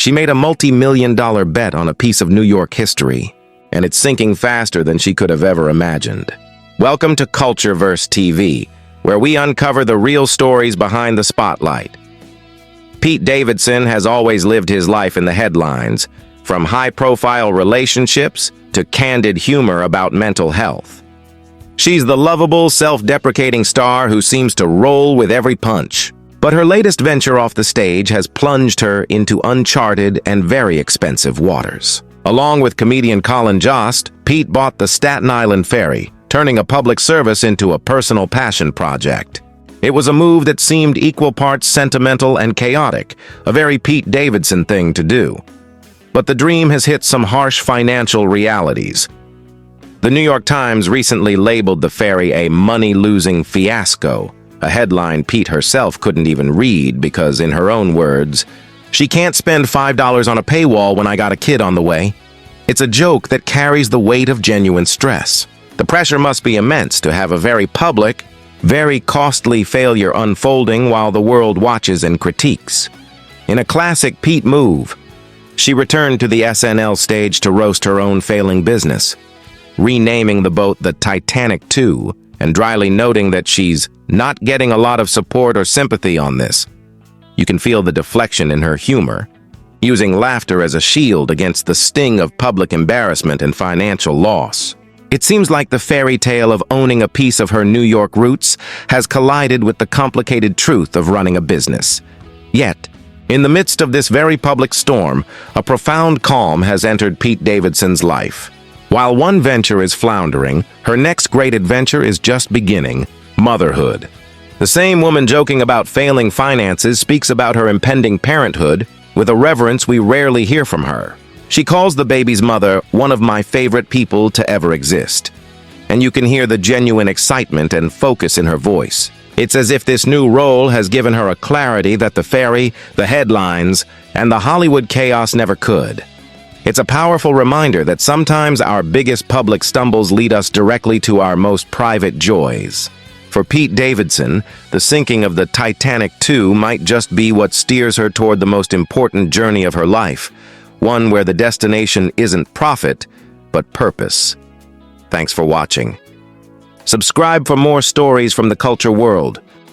She made a multi-million-dollar bet on a piece of New York history, and it's sinking faster than she could have ever imagined. Welcome to CultureVerse TV, where we uncover the real stories behind the spotlight. Pete Davidson has always lived his life in the headlines, from high-profile relationships to candid humor about mental health. She's the lovable, self-deprecating star who seems to roll with every punch. But her latest venture off the stage has plunged her into uncharted and very expensive waters. Along with comedian Colin Jost, Pete bought the Staten Island Ferry, turning a public service into a personal passion project. It was a move that seemed equal parts sentimental and chaotic, a very Pete Davidson thing to do. But the dream has hit some harsh financial realities. The New York Times recently labeled the ferry a money-losing fiasco, a headline Pete herself couldn't even read because, in her own words, "She can't spend $5 on a paywall when I got a kid on the way." It's a joke that carries the weight of genuine stress. The pressure must be immense to have a very public, very costly failure unfolding while the world watches and critiques. In a classic Pete move, she returned to the SNL stage to roast her own failing business, renaming the boat the Titanic 2 and dryly noting that she's not getting a lot of support or sympathy on this. You can feel the deflection in her humor, using laughter as a shield against the sting of public embarrassment and financial loss. It seems like the fairy tale of owning a piece of her New York roots has collided with the complicated truth of running a business. Yet, in the midst of this very public storm, a profound calm has entered Pete Davidson's life. While one venture is floundering, her next great adventure is just beginning: motherhood. The same woman joking about failing finances speaks about her impending parenthood with a reverence we rarely hear from her. She calls the baby's mother one of my favorite people to ever exist. And you can hear the genuine excitement and focus in her voice. It's as if this new role has given her a clarity that the ferry, the headlines, and the Hollywood chaos never could. It's a powerful reminder that sometimes our biggest public stumbles lead us directly to our most private joys. For Pete Davidson, the sinking of the Titanic 2 might just be what steers her toward the most important journey of her life, one where the destination isn't profit, but purpose. Thanks for watching. Subscribe for more stories from the culture world.